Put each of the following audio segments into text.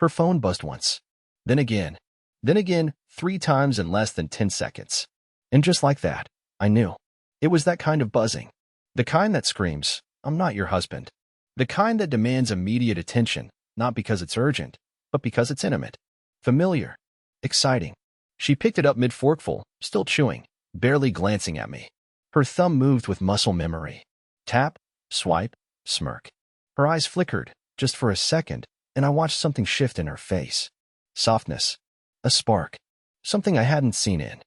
Her phone buzzed once. Then again. Then again, 3 times in less than 10 seconds. And just like that, I knew. It was that kind of buzzing. The kind that screams, "I'm not your husband." The kind that demands immediate attention, not because it's urgent, but because it's intimate. Familiar. Exciting. She picked it up mid-forkful, still chewing, barely glancing at me. Her thumb moved with muscle memory. Tap, swipe, smirk. Her eyes flickered, just for a second, and I watched something shift in her face. Softness. A spark. Something I hadn't seen in.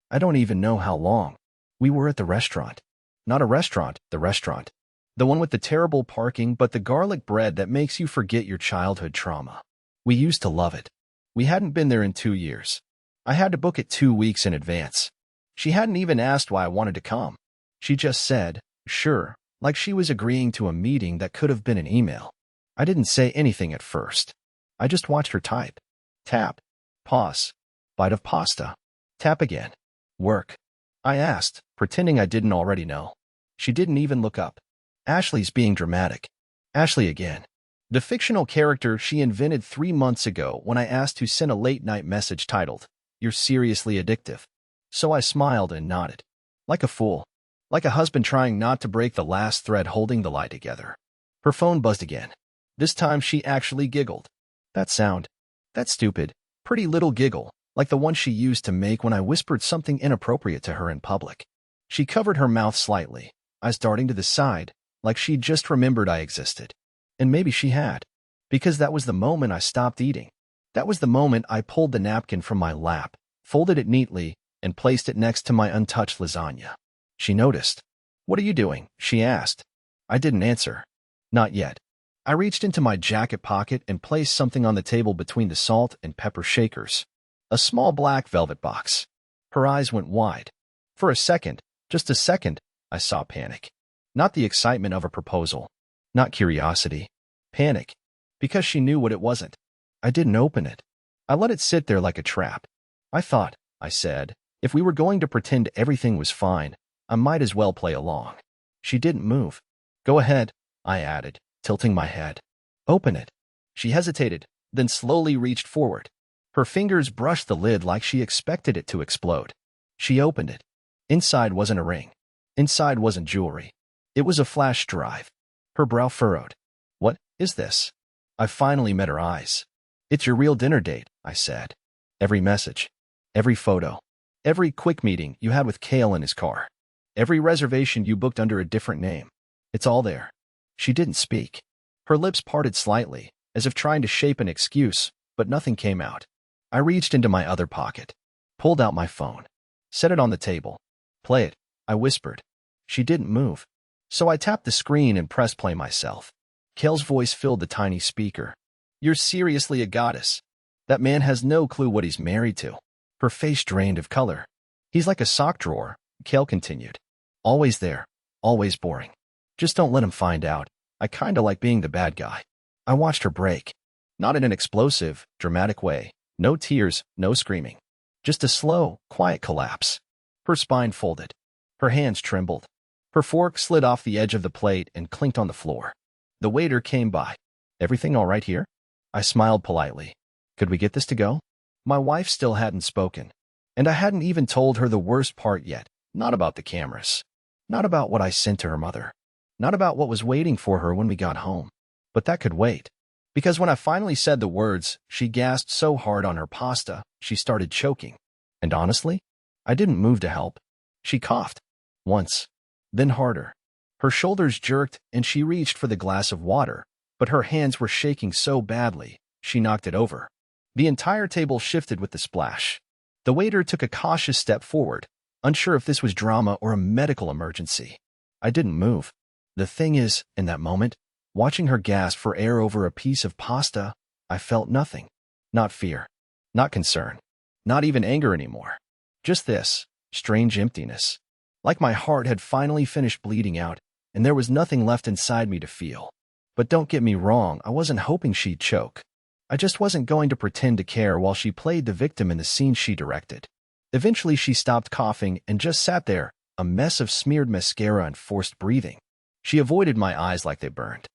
I don't even know how long. We were at the restaurant. Not a restaurant, the restaurant. The one with the terrible parking but the garlic bread that makes you forget your childhood trauma. We used to love it. We hadn't been there in 2 years. I had to book it 2 weeks in advance. She hadn't even asked why I wanted to come. She just said, sure, like she was agreeing to a meeting that could have been an email. I didn't say anything at first. I just watched her type. Tap. Pause. Bite of pasta. Tap again. Work. I asked, pretending I didn't already know. She didn't even look up. Ashley's being dramatic. Ashley again. The fictional character she invented 3 months ago when I asked to send a late-night message titled, "You're seriously addictive." So I smiled and nodded. Like a fool. Like a husband trying not to break the last thread holding the lie together. Her phone buzzed again. This time she actually giggled. That sound. That stupid, pretty little giggle, like the one she used to make when I whispered something inappropriate to her in public. She covered her mouth slightly, eyes darting to the side, like she'd just remembered I existed. And maybe she had. Because that was the moment I stopped eating. That was the moment I pulled the napkin from my lap, folded it neatly, and placed it next to my untouched lasagna. She noticed. "What are you doing?" she asked. I didn't answer. Not yet. I reached into my jacket pocket and placed something on the table between the salt and pepper shakers. A small black velvet box. Her eyes went wide. For a second, just a second, I saw panic. Not the excitement of a proposal. Not curiosity. Panic. Because she knew what it wasn't. I didn't open it. I let it sit there like a trap. I thought, I said, if we were going to pretend everything was fine, I might as well play along. She didn't move. Go ahead, I added, tilting my head. Open it. She hesitated, then slowly reached forward. Her fingers brushed the lid like she expected it to explode. She opened it. Inside wasn't a ring. Inside wasn't jewelry. It was a flash drive. Her brow furrowed. What is this? I finally met her eyes. It's your real dinner date, I said. Every message. Every photo. Every quick meeting you had with Kale in his car. Every reservation you booked under a different name. It's all there. She didn't speak. Her lips parted slightly, as if trying to shape an excuse, but nothing came out. I reached into my other pocket, pulled out my phone, set it on the table. Play it, I whispered. She didn't move. So I tapped the screen and pressed play myself. Kale's voice filled the tiny speaker. You're seriously a goddess. That man has no clue what he's married to. Her face drained of color. He's like a sock drawer, Kale continued. Always there, always boring. Just don't let him find out. I kinda like being the bad guy. I watched her break. Not in an explosive, dramatic way. No tears, no screaming. Just a slow, quiet collapse. Her spine folded. Her hands trembled. Her fork slid off the edge of the plate and clinked on the floor. The waiter came by. Everything all right here? I smiled politely. Could we get this to go? My wife still hadn't spoken. And I hadn't even told her the worst part yet. Not about the cameras. Not about what I sent to her mother. Not about what was waiting for her when we got home. But that could wait. Because when I finally said the words, she gasped so hard on her pasta, she started choking. And honestly, I didn't move to help. She coughed. Once. Then harder. Her shoulders jerked and she reached for the glass of water, but her hands were shaking so badly, she knocked it over. The entire table shifted with the splash. The waiter took a cautious step forward, unsure if this was drama or a medical emergency. I didn't move. The thing is, in that moment, watching her gasp for air over a piece of pasta, I felt nothing. Not fear. Not concern. Not even anger anymore. Just this strange emptiness. Like my heart had finally finished bleeding out, and there was nothing left inside me to feel. But don't get me wrong, I wasn't hoping she'd choke. I just wasn't going to pretend to care while she played the victim in the scene she directed. Eventually she stopped coughing and just sat there, a mess of smeared mascara and forced breathing. She avoided my eyes like they burned.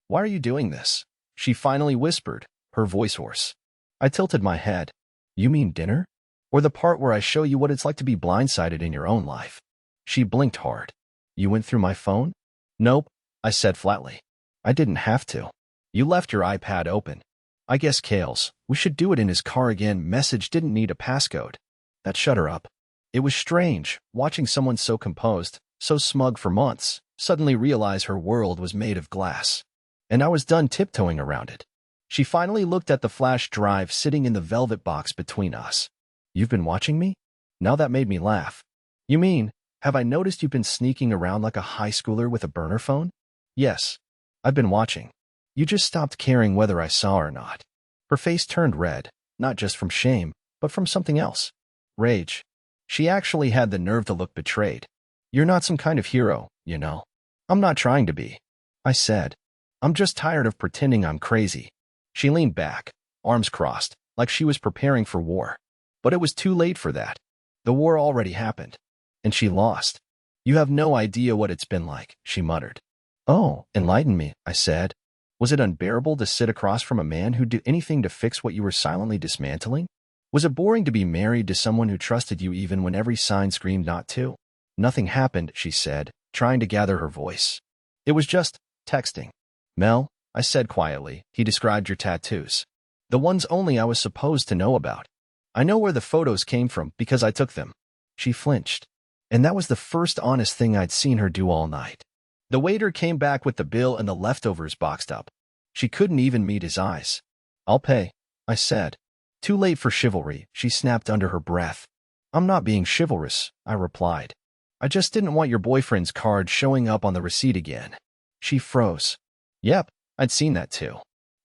Why are you doing this? She finally whispered, her voice hoarse. I tilted my head. You mean dinner? Or the part where I show you what it's like to be blindsided in your own life? She blinked hard. You went through my phone? Nope, I said flatly. I didn't have to. You left your iPad open. I guess Kale's, we should do it in his car again, message didn't need a passcode. That shut her up. It was strange, watching someone so composed, so smug for months, suddenly realize her world was made of glass. And I was done tiptoeing around it. She finally looked at the flash drive sitting in the velvet box between us. You've been watching me? Now that made me laugh. You mean, have I noticed you've been sneaking around like a high schooler with a burner phone? Yes. I've been watching. You just stopped caring whether I saw or not. Her face turned red, not just from shame, but from something else. Rage. She actually had the nerve to look betrayed. You're not some kind of hero, you know. I'm not trying to be. I said. I'm just tired of pretending I'm crazy. She leaned back, arms crossed, like she was preparing for war. But it was too late for that. The war already happened. And she lost. You have no idea what it's been like, she muttered. Oh, enlighten me, I said. Was it unbearable to sit across from a man who'd do anything to fix what you were silently dismantling? Was it boring to be married to someone who trusted you even when every sign screamed not to? Nothing happened, she said, trying to gather her voice. It was just texting. Mel, I said quietly, he described your tattoos. The ones only I was supposed to know about. I know where the photos came from because I took them. She flinched. And that was the first honest thing I'd seen her do all night. The waiter came back with the bill and the leftovers boxed up. She couldn't even meet his eyes. I'll pay, I said. Too late for chivalry, she snapped under her breath. I'm not being chivalrous, I replied. I just didn't want your boyfriend's card showing up on the receipt again. She froze. Yep, I'd seen that too.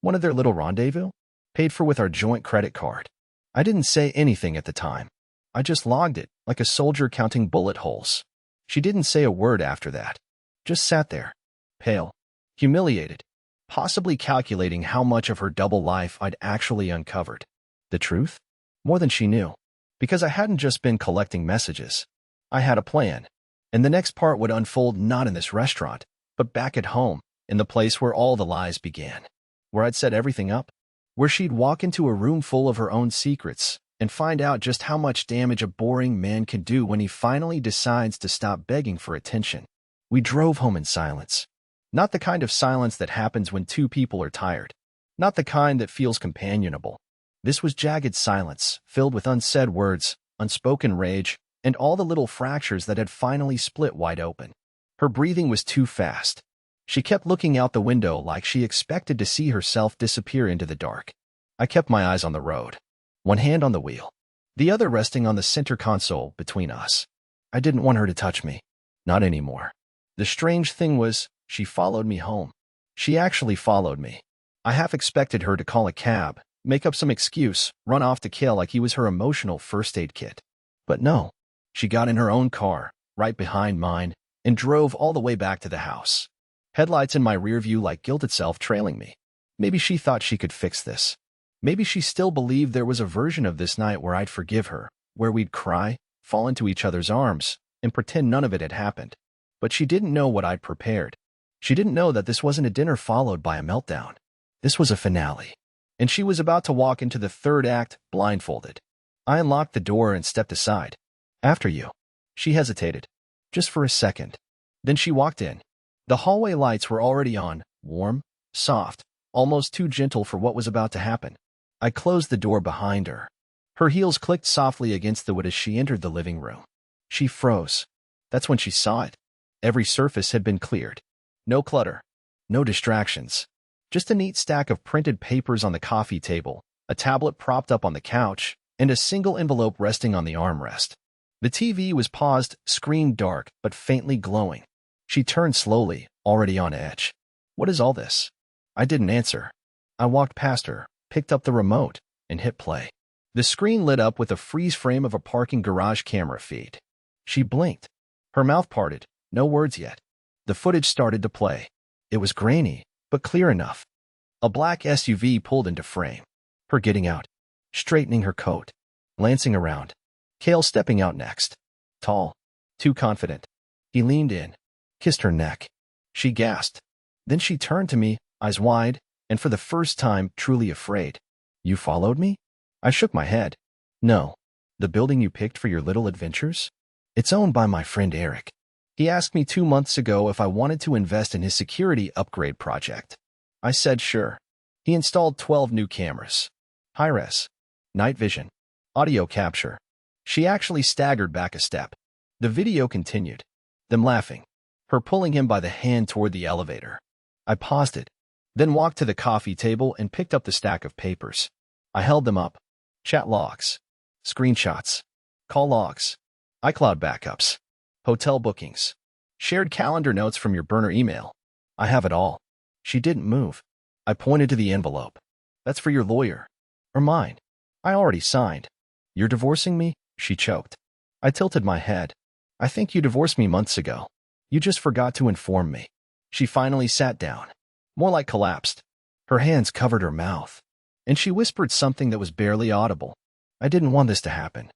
One of their little rendezvous? Paid for with our joint credit card. I didn't say anything at the time. I just logged it, like a soldier counting bullet holes. She didn't say a word after that. Just sat there, pale, humiliated, possibly calculating how much of her double life I'd actually uncovered. The truth? More than she knew. Because I hadn't just been collecting messages. I had a plan. And the next part would unfold not in this restaurant, but back at home, in the place where all the lies began. Where I'd set everything up. Where she'd walk into a room full of her own secrets and find out just how much damage a boring man can do when he finally decides to stop begging for attention. We drove home in silence. Not the kind of silence that happens when two people are tired. Not the kind that feels companionable. This was jagged silence, filled with unsaid words, unspoken rage, and all the little fractures that had finally split wide open. Her breathing was too fast. She kept looking out the window like she expected to see herself disappear into the dark. I kept my eyes on the road. One hand on the wheel. The other resting on the center console between us. I didn't want her to touch me. Not anymore. The strange thing was, she followed me home. She actually followed me. I half expected her to call a cab, make up some excuse, run off to Kale like he was her emotional first aid kit. But no. She got in her own car, right behind mine, and drove all the way back to the house. Headlights in my rear view like guilt itself trailing me. Maybe she thought she could fix this. Maybe she still believed there was a version of this night where I'd forgive her, where we'd cry, fall into each other's arms, and pretend none of it had happened. But she didn't know what I'd prepared. She didn't know that this wasn't a dinner followed by a meltdown. This was a finale. And she was about to walk into the third act, blindfolded. I unlocked the door and stepped aside. After you. She hesitated. Just for a second. Then she walked in. The hallway lights were already on, warm, soft, almost too gentle for what was about to happen. I closed the door behind her. Her heels clicked softly against the wood as she entered the living room. She froze. That's when she saw it. Every surface had been cleared. No clutter. No distractions. Just a neat stack of printed papers on the coffee table, a tablet propped up on the couch, and a single envelope resting on the armrest. The TV was paused, screen dark, but faintly glowing. She turned slowly, already on edge. What is all this? I didn't answer. I walked past her, picked up the remote, and hit play. The screen lit up with a freeze frame of a parking garage camera feed. She blinked. Her mouth parted. No words yet. The footage started to play. It was grainy, but clear enough. A black SUV pulled into frame. Her getting out. Straightening her coat. Glancing around. Kale stepping out next. Tall. Too confident. He leaned in. Kissed her neck. She gasped. Then she turned to me, eyes wide, and for the first time, truly afraid. You followed me? I shook my head. No. The building you picked for your little adventures? It's owned by my friend Eric. He asked me 2 months ago if I wanted to invest in his security upgrade project. I said sure. He installed 12 new cameras. High-res, night vision, audio capture. She actually staggered back a step. The video continued. Them laughing. Her pulling him by the hand toward the elevator. I paused it, then walked to the coffee table and picked up the stack of papers. I held them up. Chat logs, screenshots, call logs, iCloud backups, hotel bookings, shared calendar notes from your burner email. I have it all. She didn't move. I pointed to the envelope. That's for your lawyer. Or mine. I already signed. You're divorcing me? She choked. I tilted my head. I think you divorced me months ago. You just forgot to inform me. She finally sat down. More like collapsed. Her hands covered her mouth. And she whispered something that was barely audible. I didn't want this to happen.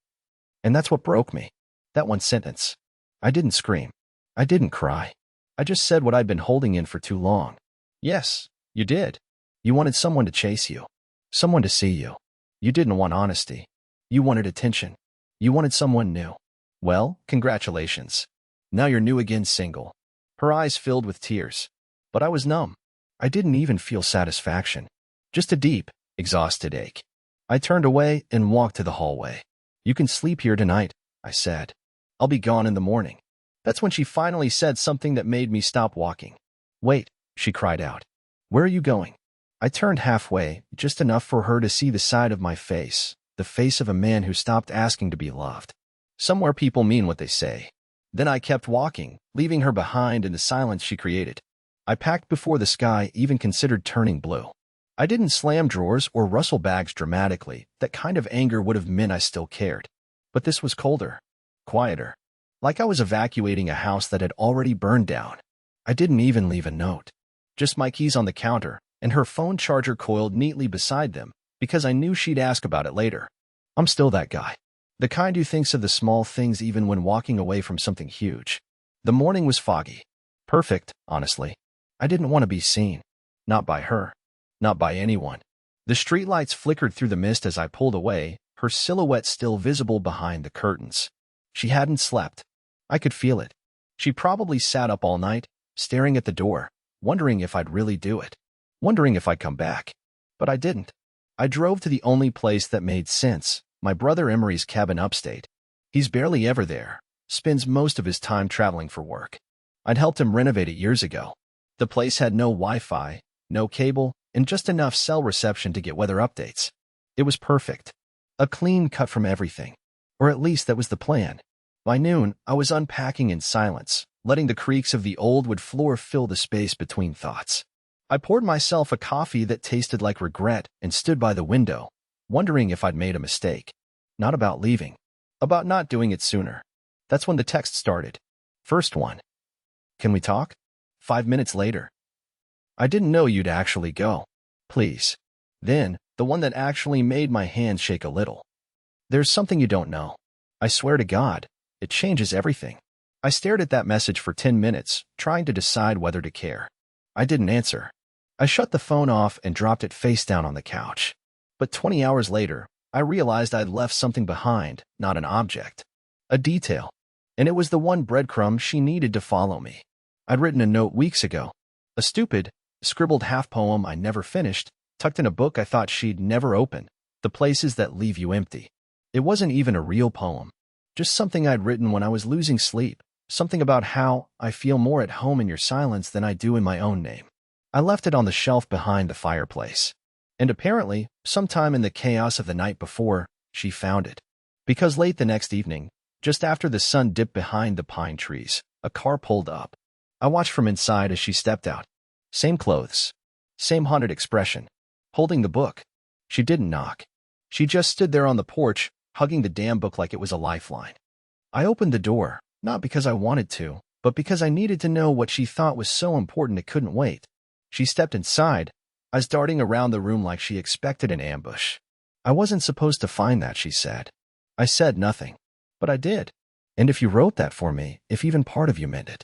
And that's what broke me. That one sentence. I didn't scream. I didn't cry. I just said what I'd been holding in for too long. Yes, you did. You wanted someone to chase you. Someone to see you. You didn't want honesty. You wanted attention. You wanted someone new. Well, congratulations. Now you're new again, single. Her eyes filled with tears. But I was numb. I didn't even feel satisfaction. Just a deep, exhausted ache. I turned away and walked to the hallway. You can sleep here tonight, I said. I'll be gone in the morning. That's when she finally said something that made me stop walking. Wait, she cried out. Where are you going? I turned halfway, just enough for her to see the side of my face, the face of a man who stopped asking to be loved. Somewhere people mean what they say. Then I kept walking, leaving her behind in the silence she created. I packed before the sky even considered turning blue. I didn't slam drawers or rustle bags dramatically. That kind of anger would have meant I still cared. But this was colder, quieter, like I was evacuating a house that had already burned down. I didn't even leave a note. Just my keys on the counter and her phone charger coiled neatly beside them because I knew she'd ask about it later. I'm still that guy. The kind who thinks of the small things even when walking away from something huge. The morning was foggy. Perfect, honestly. I didn't want to be seen. Not by her. Not by anyone. The streetlights flickered through the mist as I pulled away, her silhouette still visible behind the curtains. She hadn't slept. I could feel it. She probably sat up all night, staring at the door, wondering if I'd really do it. Wondering if I'd come back. But I didn't. I drove to the only place that made sense, my brother Emery's cabin upstate. He's barely ever there, spends most of his time traveling for work. I'd helped him renovate it years ago. The place had no Wi-Fi, no cable, and just enough cell reception to get weather updates. It was perfect. A clean cut from everything. Or at least that was the plan. By noon, I was unpacking in silence, letting the creaks of the old wood floor fill the space between thoughts. I poured myself a coffee that tasted like regret and stood by the window, wondering if I'd made a mistake. Not about leaving. About not doing it sooner. That's when the text started. First one. Can we talk? 5 minutes later. I didn't know you'd actually go. Please. Then, the one that actually made my hands shake a little. There's something you don't know. I swear to God, it changes everything. I stared at that message for 10 minutes, trying to decide whether to care. I didn't answer. I shut the phone off and dropped it face down on the couch. But 20 hours later, I realized I'd left something behind, not an object. A detail. And it was the one breadcrumb she needed to follow me. I'd written a note weeks ago. A stupid, scribbled half-poem I never finished, tucked in a book I thought she'd never open. The places that leave you empty. It wasn't even a real poem. Just something I'd written when I was losing sleep. Something about how I feel more at home in your silence than I do in my own name. I left it on the shelf behind the fireplace. And apparently, sometime in the chaos of the night before, she found it. Because late the next evening, just after the sun dipped behind the pine trees, a car pulled up. I watched from inside as she stepped out. Same clothes. Same haunted expression. Holding the book. She didn't knock. She just stood there on the porch, hugging the damn book like it was a lifeline. I opened the door, not because I wanted to, but because I needed to know what she thought was so important it couldn't wait. She stepped inside, eyes darting around the room like she expected an ambush. I wasn't supposed to find that, she said. I said nothing. But I did. And if you wrote that for me, if even part of you meant it.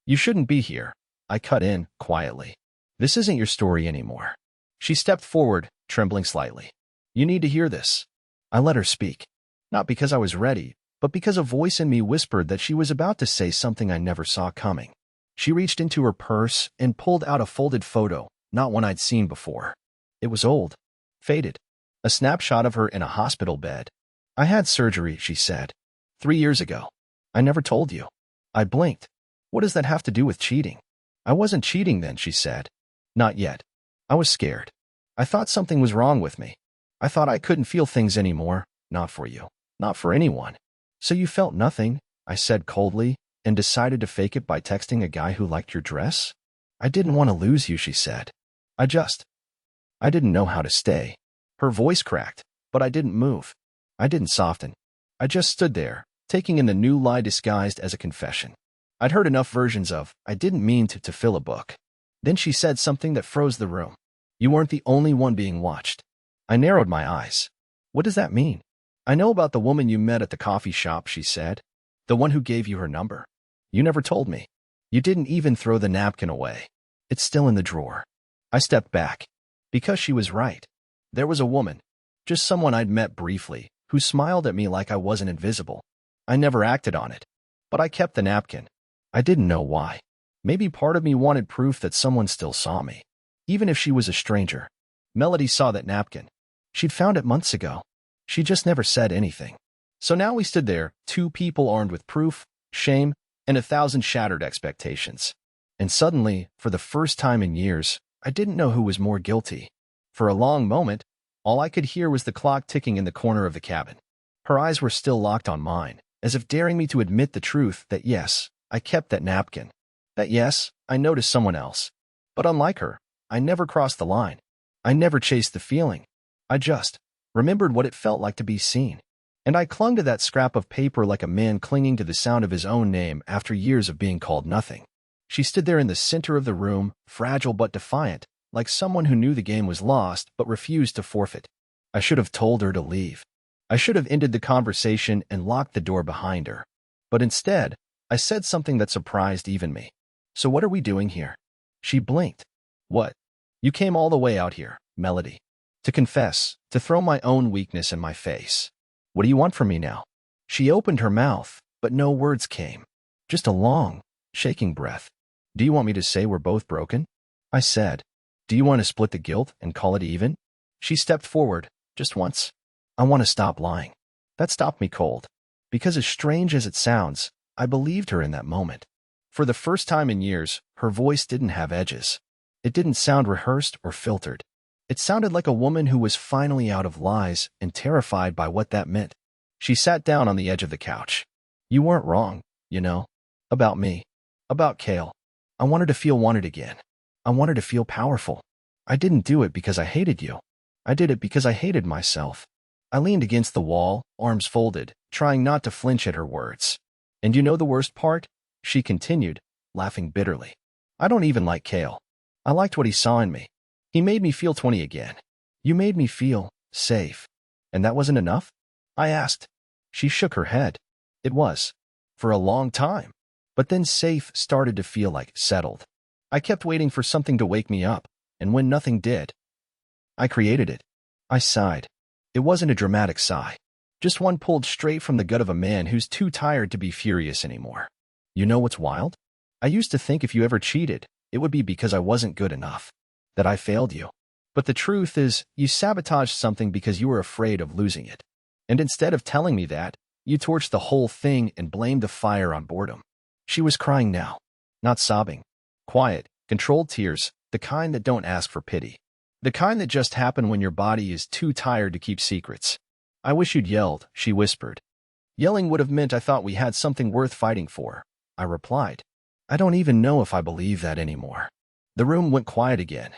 You shouldn't be here. I cut in, quietly. This isn't your story anymore. She stepped forward, trembling slightly. You need to hear this. I let her speak. Not because I was ready, but because a voice in me whispered that she was about to say something I never saw coming. She reached into her purse and pulled out a folded photo, not one I'd seen before. It was old, faded, a snapshot of her in a hospital bed. I had surgery, she said. 3 years ago. I never told you. I blinked. What does that have to do with cheating? I wasn't cheating then, she said. Not yet. I was scared. I thought something was wrong with me. I thought I couldn't feel things anymore. Not for you. Not for anyone. So you felt nothing, I said coldly, and decided to fake it by texting a guy who liked your dress? I didn't want to lose you, she said. I didn't know how to stay. Her voice cracked, but I didn't move. I didn't soften. I just stood there, taking in the new lie disguised as a confession. I'd heard enough versions of, I didn't mean to fill a book. Then she said something that froze the room. You weren't the only one being watched. I narrowed my eyes. What does that mean? I know about the woman you met at the coffee shop, she said. The one who gave you her number. You never told me. You didn't even throw the napkin away. It's still in the drawer. I stepped back. Because she was right. There was a woman, just someone I'd met briefly, who smiled at me like I wasn't invisible. I never acted on it. But I kept the napkin. I didn't know why. Maybe part of me wanted proof that someone still saw me. Even if she was a stranger. Melody saw that napkin. She'd found it months ago. She just never said anything. So now we stood there, two people armed with proof, shame, and 1,000 shattered expectations. And suddenly, for the first time in years, I didn't know who was more guilty. For a long moment, all I could hear was the clock ticking in the corner of the cabin. Her eyes were still locked on mine, as if daring me to admit the truth that yes, I kept that napkin. That yes, I noticed someone else. But unlike her, I never crossed the line. I never chased the feeling. I just remembered what it felt like to be seen. And I clung to that scrap of paper like a man clinging to the sound of his own name after years of being called nothing. She stood there in the center of the room, fragile but defiant, like someone who knew the game was lost but refused to forfeit. I should have told her to leave. I should have ended the conversation and locked the door behind her. But instead, I said something that surprised even me. So what are we doing here? She blinked. What? You came all the way out here, Melody. To confess, to throw my own weakness in my face. What do you want from me now? She opened her mouth, but no words came. Just a long, shaking breath. Do you want me to say we're both broken? I said. Do you want to split the guilt and call it even? She stepped forward, just once. I want to stop lying. That stopped me cold. Because as strange as it sounds, I believed her in that moment. For the first time in years, her voice didn't have edges. It didn't sound rehearsed or filtered. It sounded like a woman who was finally out of lies and terrified by what that meant. She sat down on the edge of the couch. You weren't wrong, you know. About me. About Kale. I wanted to feel wanted again. I wanted to feel powerful. I didn't do it because I hated you. I did it because I hated myself. I leaned against the wall, arms folded, trying not to flinch at her words. And you know the worst part? She continued, laughing bitterly. I don't even like Kale. I liked what he saw in me. He made me feel 20 again. You made me feel safe. And that wasn't enough? I asked. She shook her head. It was. For a long time. But then safe started to feel like settled. I kept waiting for something to wake me up, and when nothing did, I created it. I sighed. It wasn't a dramatic sigh. Just one pulled straight from the gut of a man who's too tired to be furious anymore. You know what's wild? I used to think if you ever cheated, it would be because I wasn't good enough. That I failed you. But the truth is, you sabotaged something because you were afraid of losing it. And instead of telling me that, you torched the whole thing and blamed the fire on boredom. She was crying now. Not sobbing. Quiet, controlled tears, the kind that don't ask for pity. The kind that just happen when your body is too tired to keep secrets. I wish you'd yelled, she whispered. Yelling would have meant I thought we had something worth fighting for, I replied. I don't even know if I believe that anymore. The room went quiet again.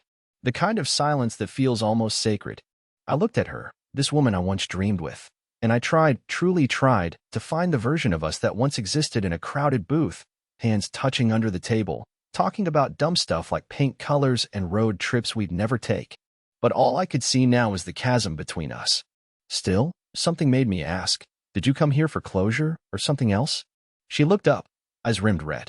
The kind of silence that feels almost sacred. I looked at her, this woman I once dreamed with, and I tried, truly tried, to find the version of us that once existed in a crowded booth, hands touching under the table, talking about dumb stuff like paint colors and road trips we'd never take. But all I could see now was the chasm between us. Still, something made me ask, did you come here for closure or something else? She looked up, eyes rimmed red.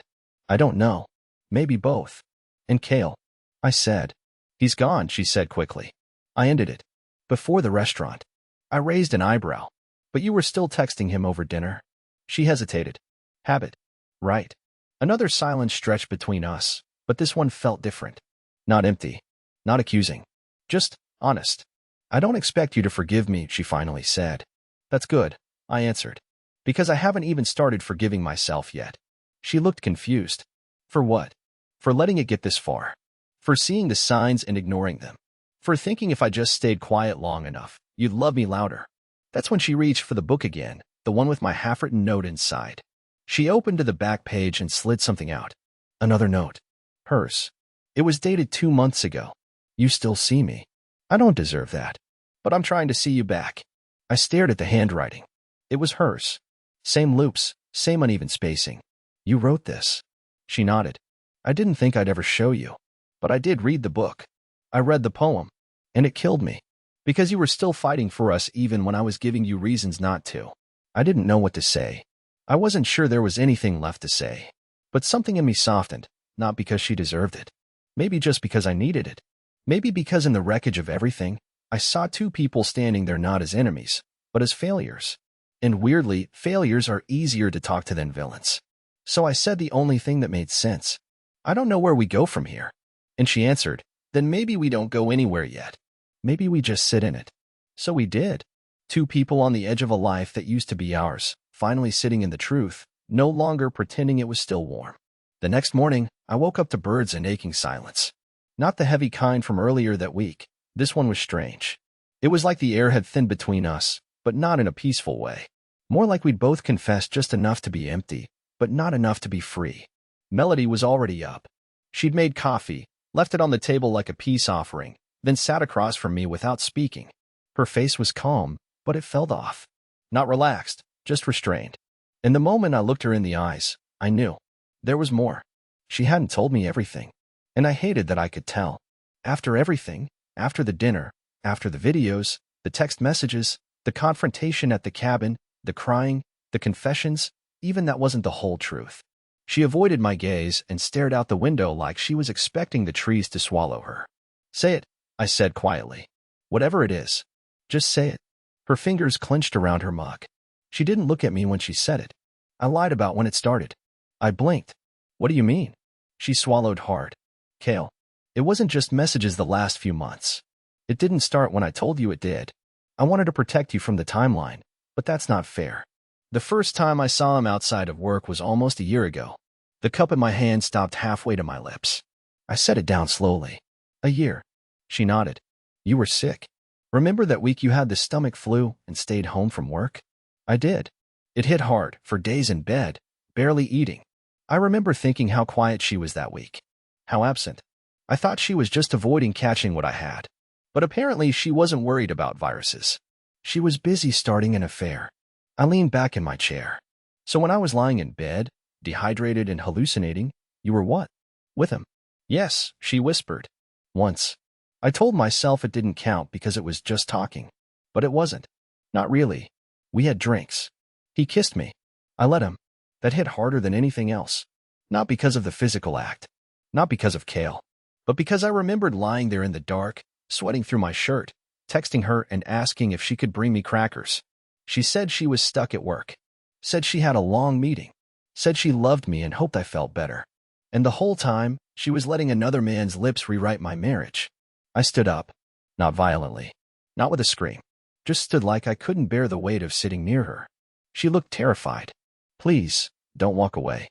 I don't know. Maybe both. And Kale, I said. He's gone, she said quickly. I ended it. Before the restaurant. I raised an eyebrow. But you were still texting him over dinner? She hesitated. Habit. Right. Another silence stretched between us, but this one felt different. Not empty. Not accusing. Just honest. I don't expect you to forgive me, she finally said. That's good, I answered. Because I haven't even started forgiving myself yet. She looked confused. For what? For letting it get this far. For seeing the signs and ignoring them. For thinking if I just stayed quiet long enough, you'd love me louder. That's when she reached for the book again, the one with my half-written note inside. She opened to the back page and slid something out. Another note. Hers. It was dated 2 months ago. You still see me. I don't deserve that. But I'm trying to see you back. I stared at the handwriting. It was hers. Same loops, same uneven spacing. You wrote this. She nodded. I didn't think I'd ever show you. But I did read the book. I read the poem. And it killed me. Because you were still fighting for us even when I was giving you reasons not to. I didn't know what to say. I wasn't sure there was anything left to say. But something in me softened, not because she deserved it. Maybe just because I needed it. Maybe because in the wreckage of everything, I saw 2 people standing there not as enemies, but as failures. And weirdly, failures are easier to talk to than villains. So I said the only thing that made sense. I don't know where we go from here. And she answered, then maybe we don't go anywhere yet. Maybe we just sit in it. So we did. 2 people on the edge of a life that used to be ours, finally sitting in the truth, no longer pretending it was still warm. The next morning, I woke up to birds and aching silence. Not the heavy kind from earlier that week. This one was strange. It was like the air had thinned between us, but not in a peaceful way. More like we'd both confessed just enough to be empty, but not enough to be free. Melody was already up. She'd made coffee, left it on the table like a peace offering, then sat across from me without speaking. Her face was calm, but it felt off. Not relaxed, just restrained. And the moment I looked her in the eyes, I knew. There was more. She hadn't told me everything. And I hated that I could tell. After everything, after the dinner, after the videos, the text messages, the confrontation at the cabin, the crying, the confessions, even that wasn't the whole truth. She avoided my gaze and stared out the window like she was expecting the trees to swallow her. Say it, I said quietly. Whatever it is. Just say it. Her fingers clenched around her mug. She didn't look at me when she said it. I lied about when it started. I blinked. What do you mean? She swallowed hard. Kale, it wasn't just messages the last few months. It didn't start when I told you it did. I wanted to protect you from the timeline, but that's not fair. The first time I saw him outside of work was almost a year ago. The cup in my hand stopped halfway to my lips. I set it down slowly. A year. She nodded. You were sick. Remember that week you had the stomach flu and stayed home from work? I did. It hit hard, for days in bed, barely eating. I remember thinking how quiet she was that week. How absent. I thought she was just avoiding catching what I had. But apparently she wasn't worried about viruses. She was busy starting an affair. I leaned back in my chair. So when I was lying in bed, dehydrated and hallucinating, you were what? With him? Yes, she whispered. Once. I told myself it didn't count because it was just talking. But it wasn't. Not really. We had drinks. He kissed me. I let him. That hit harder than anything else. Not because of the physical act. Not because of Kale. But because I remembered lying there in the dark, sweating through my shirt, texting her and asking if she could bring me crackers. She said she was stuck at work. Said she had a long meeting. Said she loved me and hoped I felt better. And the whole time, she was letting another man's lips rewrite my marriage. I stood up. Not violently. Not with a scream. Just stood like I couldn't bear the weight of sitting near her. She looked terrified. Please, don't walk away.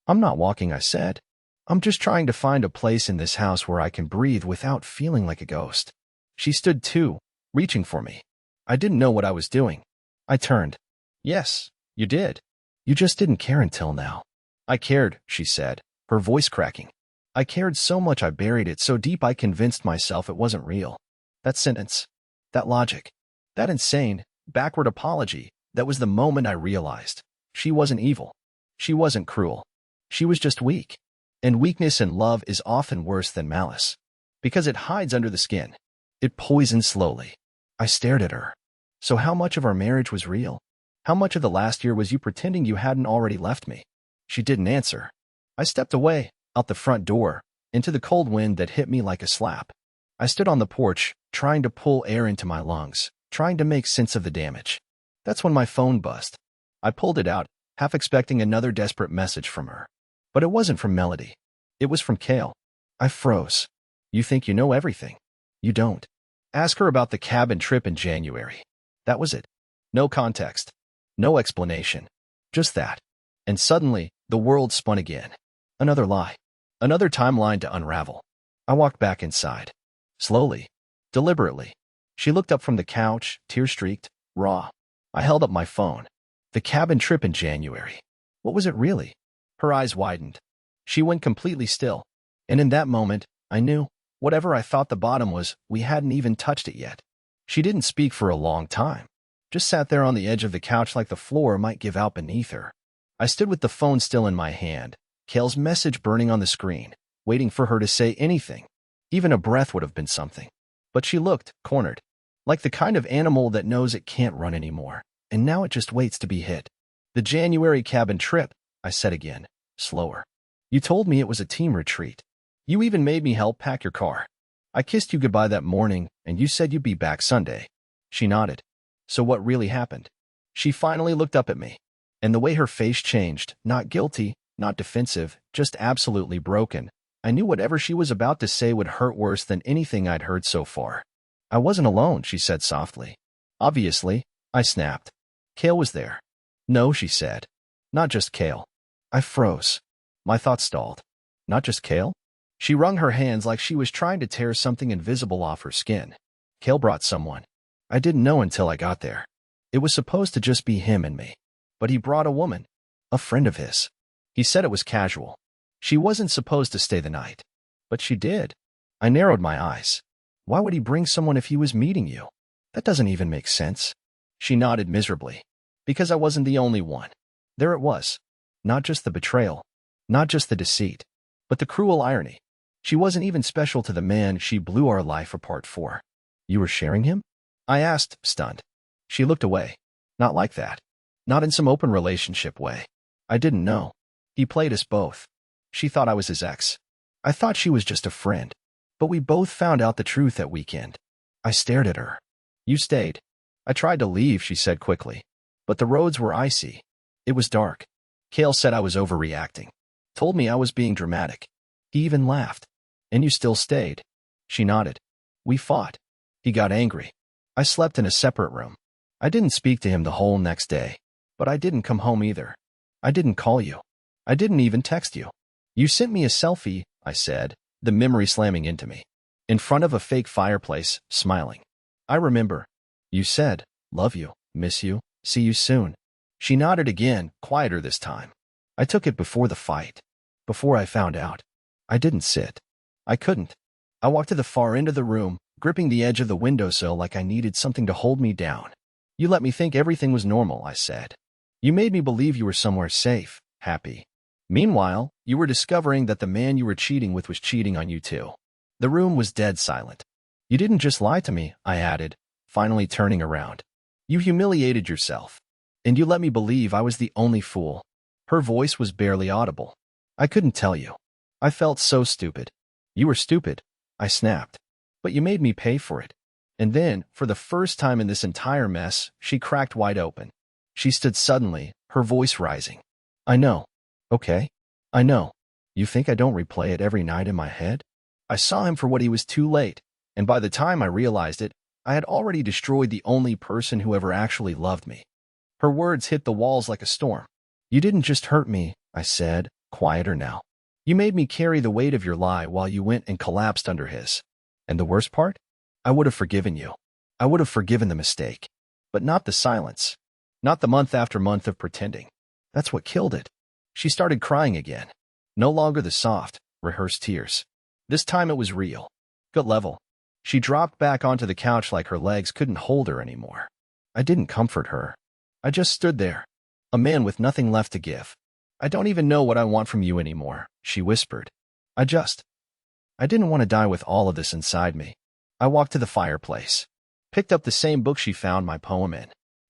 I'm not walking, I said. I'm just trying to find a place in this house where I can breathe without feeling like a ghost. She stood too, reaching for me. I didn't know what I was doing. I turned. Yes, you did. You just didn't care until now. I cared, she said, her voice cracking. I cared so much I buried it so deep I convinced myself it wasn't real. That sentence, that logic, that insane, backward apology, that was the moment I realized. She wasn't evil. She wasn't cruel. She was just weak. And weakness in love is often worse than malice. Because it hides under the skin. It poisons slowly. I stared at her. So how much of our marriage was real? How much of the last year was you pretending you hadn't already left me? She didn't answer. I stepped away, out the front door, into the cold wind that hit me like a slap. I stood on the porch, trying to pull air into my lungs, trying to make sense of the damage. That's when my phone buzzed. I pulled it out, half expecting another desperate message from her. But it wasn't from Melody. It was from Kale. I froze. You think you know everything. You don't. Ask her about the cabin trip in January. That was it. No context. No explanation. Just that. And suddenly, the world spun again. Another lie. Another timeline to unravel. I walked back inside. Slowly. Deliberately. She looked up from the couch, tear-streaked, raw. I held up my phone. The cabin trip in January. What was it really? Her eyes widened. She went completely still. And in that moment, I knew, whatever I thought the bottom was, we hadn't even touched it yet. She didn't speak for a long time. Just sat there on the edge of the couch like the floor might give out beneath her. I stood with the phone still in my hand, Kale's message burning on the screen, waiting for her to say anything. Even a breath would have been something. But she looked, cornered. Like the kind of animal that knows it can't run anymore, and now it just waits to be hit. The January cabin trip, I said again, slower. You told me it was a team retreat. You even made me help pack your car. I kissed you goodbye that morning, and you said you'd be back Sunday. She nodded. So what really happened? She finally looked up at me. And the way her face changed, not guilty, not defensive, just absolutely broken, I knew whatever she was about to say would hurt worse than anything I'd heard so far. I wasn't alone, she said softly. Obviously, I snapped. Kale was there. No, she said. Not just Kale. I froze. My thoughts stalled. Not just Kale? She wrung her hands like she was trying to tear something invisible off her skin. Kale brought someone. I didn't know until I got there. It was supposed to just be him and me. But he brought a woman. A friend of his. He said it was casual. She wasn't supposed to stay the night. But she did. I narrowed my eyes. Why would he bring someone if he was meeting you? That doesn't even make sense. She nodded miserably. Because I wasn't the only one. There it was. Not just the betrayal. Not just the deceit. But the cruel irony. She wasn't even special to the man she blew our life apart for. You were sharing him? I asked, stunned. She looked away. Not like that. Not in some open relationship way. I didn't know. He played us both. She thought I was his ex. I thought she was just a friend. But we both found out the truth that weekend. I stared at her. You stayed. I tried to leave, she said quickly. But the roads were icy. It was dark. Kale said I was overreacting. Told me I was being dramatic. He even laughed. And you still stayed. She nodded. We fought. He got angry. I slept in a separate room. I didn't speak to him the whole next day. But I didn't come home either. I didn't call you. I didn't even text you. You sent me a selfie, I said, the memory slamming into me. In front of a fake fireplace, smiling. I remember. You said, love you, miss you, see you soon. She nodded again, quieter this time. I took it before the fight. Before I found out. I didn't sit. I couldn't. I walked to the far end of the room, gripping the edge of the windowsill like I needed something to hold me down. You let me think everything was normal, I said. You made me believe you were somewhere safe, happy. Meanwhile, you were discovering that the man you were cheating with was cheating on you too. The room was dead silent. You didn't just lie to me, I added, finally turning around. You humiliated yourself. And you let me believe I was the only fool. Her voice was barely audible. I couldn't tell you. I felt so stupid. You were stupid, I snapped. But you made me pay for it. And then, for the first time in this entire mess, she cracked wide open. She stood suddenly, her voice rising. I know. Okay? I know. You think I don't replay it every night in my head? I saw him for what he was too late, and by the time I realized it, I had already destroyed the only person who ever actually loved me. Her words hit the walls like a storm. You didn't just hurt me, I said, quieter now. You made me carry the weight of your lie while you went and collapsed under his. And the worst part? I would have forgiven you. I would have forgiven the mistake. But not the silence. Not the month after month of pretending. That's what killed it. She started crying again. No longer the soft, rehearsed tears. This time it was real. Gut level. She dropped back onto the couch like her legs couldn't hold her anymore. I didn't comfort her. I just stood there. A man with nothing left to give. I don't even know what I want from you anymore, she whispered. I didn't want to die with all of this inside me. I walked to the fireplace. Picked up the same book she found my poem in.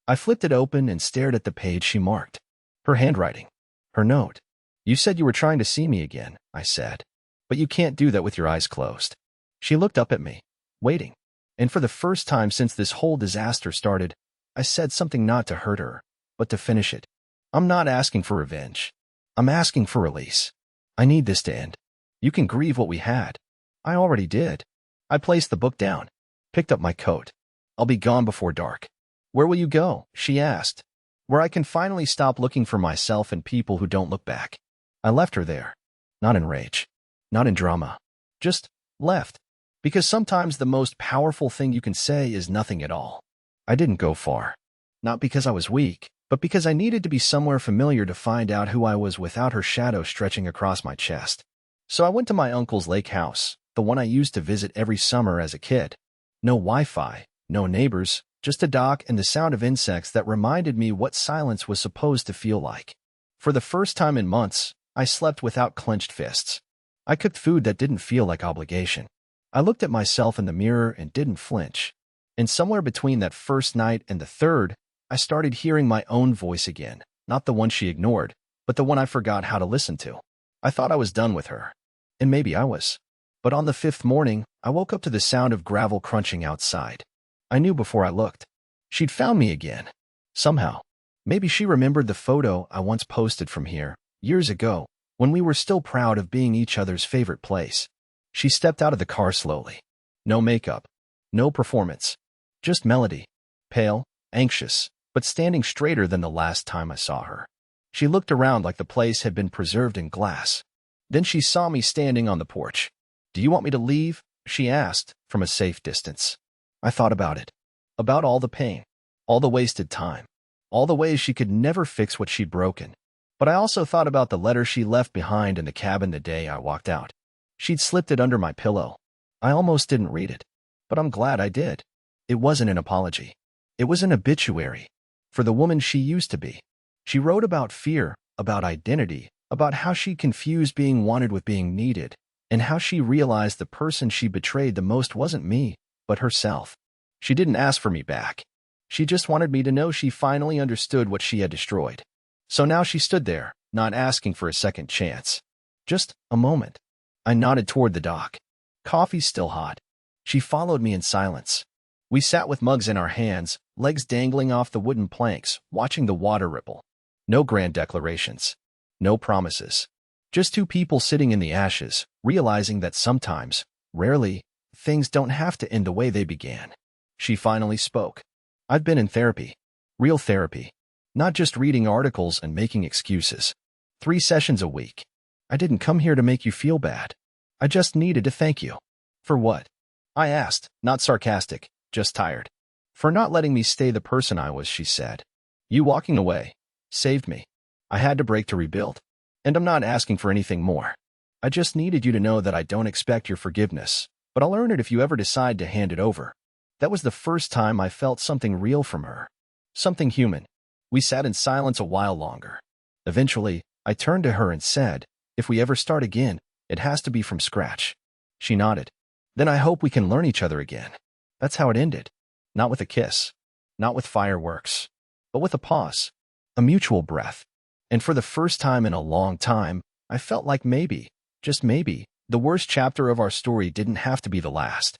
I flipped it open and stared at the page she marked. Her handwriting. Her note. You said you were trying to see me again, I said. But you can't do that with your eyes closed. She looked up at me. waiting. And for the first time since this whole disaster started, I said something not to hurt her, but to finish it. I'm not asking for revenge. I'm asking for release. I need this to end. You can grieve what we had. I already did. I placed the book down, picked up my coat. I'll be gone before dark. Where will you go? She asked. Where I can finally stop looking for myself and people who don't look back. I left her there. Not in rage. Not in drama. Just left. Because sometimes the most powerful thing you can say is nothing at all. I didn't go far. Not because I was weak, but because I needed to be somewhere familiar to find out who I was without her shadow stretching across my chest. So I went to my uncle's lake house, the one I used to visit every summer as a kid. No Wi-Fi, no neighbors, just a dock and the sound of insects that reminded me what silence was supposed to feel like. For the first time in months, I slept without clenched fists. I cooked food that didn't feel like obligation. I looked at myself in the mirror and didn't flinch. And somewhere between that first night and the third, I started hearing my own voice again, not the one she ignored, but the one I forgot how to listen to. I thought I was done with her. And maybe I was. But on the fifth morning, I woke up to the sound of gravel crunching outside. I knew before I looked. She'd found me again. Somehow. Maybe she remembered the photo I once posted from here, years ago, when we were still proud of being each other's favorite place. She stepped out of the car slowly. No makeup. No performance. Just melody. Pale, anxious, but standing straighter than the last time I saw her. She looked around like the place had been preserved in glass. Then she saw me standing on the porch. Do you want me to leave? She asked, from a safe distance. I thought about it. About all the pain. All the wasted time. All the ways she could never fix what she'd broken. But I also thought about the letter she left behind in the cabin the day I walked out. She'd slipped it under my pillow. I almost didn't read it. But I'm glad I did. It wasn't an apology. It was an obituary. For the woman she used to be. She wrote about fear, about identity, about how she confused being wanted with being needed, and how she realized the person she betrayed the most wasn't me, but herself. She didn't ask for me back. She just wanted me to know she finally understood what she had destroyed. So now she stood there, not asking for a second chance. Just a moment. I nodded toward the dock. Coffee's still hot. She followed me in silence. We sat with mugs in our hands, legs dangling off the wooden planks, watching the water ripple. No grand declarations. No promises. Just two people sitting in the ashes, realizing that sometimes, rarely, things don't have to end the way they began. She finally spoke. I've been in therapy. Real therapy. Not just reading articles and making excuses. 3 sessions a week. I didn't come here to make you feel bad. I just needed to thank you. For what? I asked, not sarcastic, just tired. For not letting me stay the person I was, she said. You walking away saved me. I had to break to rebuild. And I'm not asking for anything more. I just needed you to know that I don't expect your forgiveness, but I'll earn it if you ever decide to hand it over. That was the first time I felt something real from her. Something human. We sat in silence a while longer. Eventually, I turned to her and said, if we ever start again, it has to be from scratch. She nodded. Then I hope we can learn each other again. That's how it ended. Not with a kiss. Not with fireworks. But with a pause. A mutual breath. And for the first time in a long time, I felt like maybe, just maybe, the worst chapter of our story didn't have to be the last.